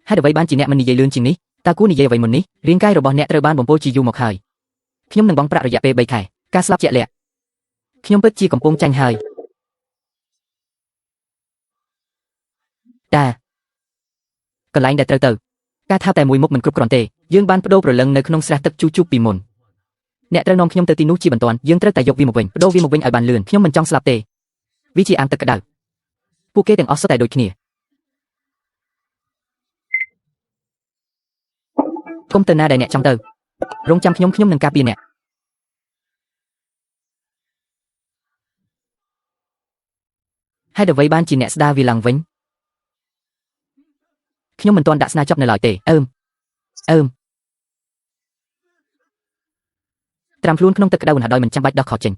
ហើយអ្វីបានជាអ្នកមិននិយាយលឿនជាងនេះតើគួរនិយាយអ្វីមុននេះរាងកាយរបស់អ្នកត្រូវបានបំពុលជាយូរមកហើយខ្ញុំនឹងបង់ប្រាក់រយៈពេល3ខែការស្លាប់ជាក់លាក់ខ្ញុំពិតជាកំពុងចាញ់ហើយកន្លែងដែលត្រូវទៅការថាតែមួយមុខមិនគ្រប់គ្រាន់ទេយើងបានបដូរព្រលឹងនៅក្នុងស្រះទឹកជូជូពីមុនអ្នកត្រូវនាំខ្ញុំទៅទីនោះជាបន្ទាន់យើងត្រូវតែយកវាមកវិញបដូរវាមកវិញឲ្យបានលឿនខ្ញុំមិនចង់ស្លាប់ទេវាជាអាងទឹកក្តៅពួកគេទាំងអស់សុទ្ធតែដូចគ្នាគុំទៅណាដែលអ្នកចង់ទៅរងចាំខ្ញុំនឹងការពារអ្នកហើយអ្វីបានជាអ្នកស្ដារវាឡើងវិញខ្ញុំមិនទាន់ដាក់ស្នាចប់នៅឡើយទេត្រាំខ្លួនក្នុងទឹកក្តៅណាស់ដោយមិនចាំបាច់ដោះខោចេញ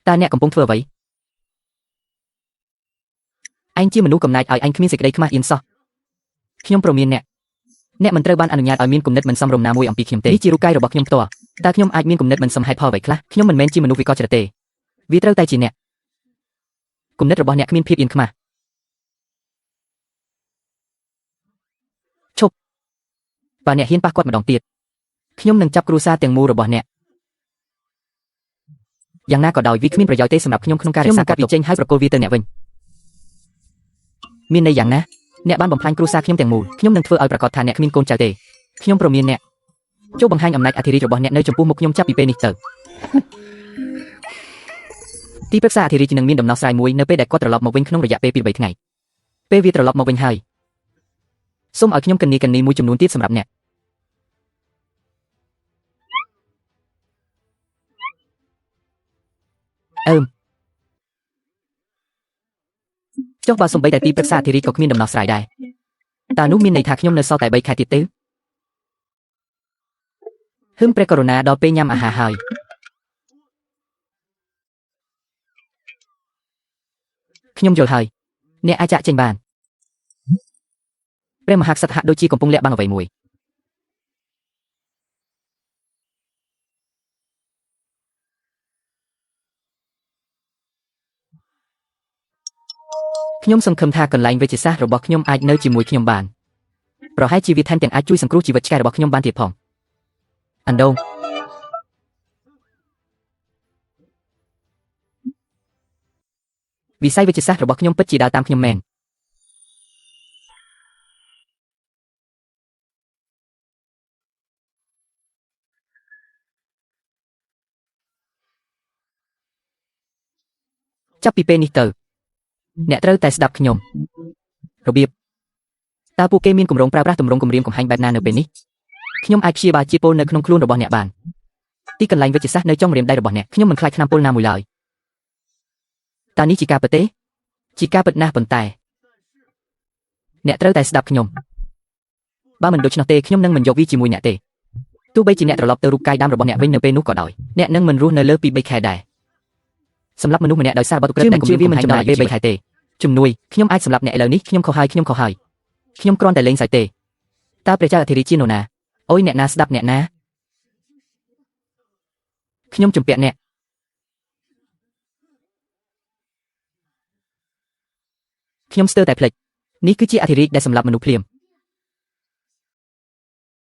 តើអ្នកកំពុងធ្វើអ្វីឯងជាមនុស្សកំណាចឲ្យឯងគ្មានសេចក្តីខ្មាស់អៀនសោះខ្ញុំប្រមានអ្នកមិនត្រូវបានអនុញ្ញាតឲ្យមានគំនិតមិនសមរម្យណាមួយអំពីខ្ញុំទេនេះជារូបកាយរបស់ខ្ញុំផ្ទាល់តើខ្ញុំអាចមានគំនិតមិនសមហេតុផលអ្វីខ្លះខ្ញុំមិនមែនជាមនុស្សវិកលចរិតទេវាត្រូវតែជាអ្នកគំនិតរបស់អ្នកគ្មានភាពអៀនខ្មាស់ឈប់បើអ្នកហ៊ានប៉ះគាត់ម្ដងទៀតខ្ញុំនឹងចាប់គ្រួសារទាំងមូលរបស់អ្នកយ៉ាងណាក៏ដោយវាគ្មានប្រយោជន៍ទេសម្រាប់ខ្ញុំក្នុងការរក្សាកាត់វាចេញហើយប្រគល់វាទៅអ្នកវិញមានន័យយ៉ាងណាអ្នកបានបំផ្លាញគ្រួសារខ្ញុំទាំងមូលខ្ញុំនឹងធ្វើឲ្យប្រកាសថាអ្នកគ្មានកូនចៅទេខ្ញុំប្រមានអ្នកចូលបង្ហាញអំណាចអធិរាជរបស់អ្នកនៅចំពោះមុខខ្ញុំចាប់ពីពេលនេះទៅទីប្រឹក្សាអធិរាជនឹងមានដំណោះស្រាយមួយនៅពេលដែលគាត់ត្រឡប់មកវិញក្នុងរយៈពេល2-3ថ្ងៃពេលវាត្រឡប់មកវិញហើយសូមឲ្យខ្ញុំគណនីមួយចំនួនទៀតសម្រាប់អ្នកចុះបើសំបីតែទីប្រឹក្សាអធិរាជក៏គ្មានដំណោះស្រាយដែរតើនោះមានន័យថាខ្ញុំនៅសល់តែ3ខែទៀតទេព្រះករុណាដល់ពេលញ៉ាំអាហារហើយខ្ញុំយល់ហើយអ្នកអាចចាក់ចេញបានព្រះមហាក្សត្រហាក់ដូចជាកំពុងលាក់បាំងអ្វីមួយខ្ញុំសង្ឃឹមថាកន្លែងវេជ្ជសាស្ត្ររបស់ខ្ញុំអាចនៅជាមួយខ្ញុំបានប្រហែលជាវាថែមទាំងអាចជួយសង្គ្រោះជីវិតឆ្កែរបស់ខ្ញុំបានទៀតផងអានដូងវិស័យវេជ្ជសាស្ត្ររបស់ខ្ញុំពិតជាដើរតាមខ្ញុំមែនចាប់ពីពេលនេះទៅអ្នកត្រូវតែស្ដាប់ខ្ញុំរបៀបតើពួកគេមានគម្រោងប្រើប្រាស់ទម្រង់គម្រាមកំហែងបែបណានៅពេលនេះខ្ញុំអាចព្យាបាលជាពលនៅក្នុងខ្លួនរបស់អ្នកបានទីកន្លែងវេជ្ជសាស្ត្រនៅចុងម្រាមដៃរបស់អ្នកខ្ញុំមិនខ្លាចថ្នាំពុលណាមួយឡើយតើនេះជាការពិតទេជាការពិតណាស់ប៉ុន្តែអ្នកត្រូវតែស្ដាប់ខ្ញុំបើមិនដូច្នោះទេខ្ញុំនឹងមិនយកវាជាមួយអ្នកទេទោះបីជាអ្នកត្រឡប់ទៅរូបកាយដើមរបស់អ្នកវិញនៅពេលនោះក៏ដោយអ្នកនឹងមិនរស់នៅលើពី3ខែដែរសម្រាប់មនុស្សម្នាក់ដោយសាររបបទុក្រិតតែគំរាមកំហែងចំណាយពេល3ខែទេជំនួយខ្ញុំអាចសម្រាប់អ្នកឥឡូវនេះខ្ញុំខុសហើយខ្ញុំគ្រាន់តែលេងសើចទេតើព្រះចៅអធិរាជជានរណាអូយអ្នកណាស្ដាប់អ្នកណាខ្ញុំជំពាក់អ្នកខ្ញុំស្ទើរតែភ្លេចនេះគឺជាអធិរាជដែលសម្លាប់មនុស្សភ្លាម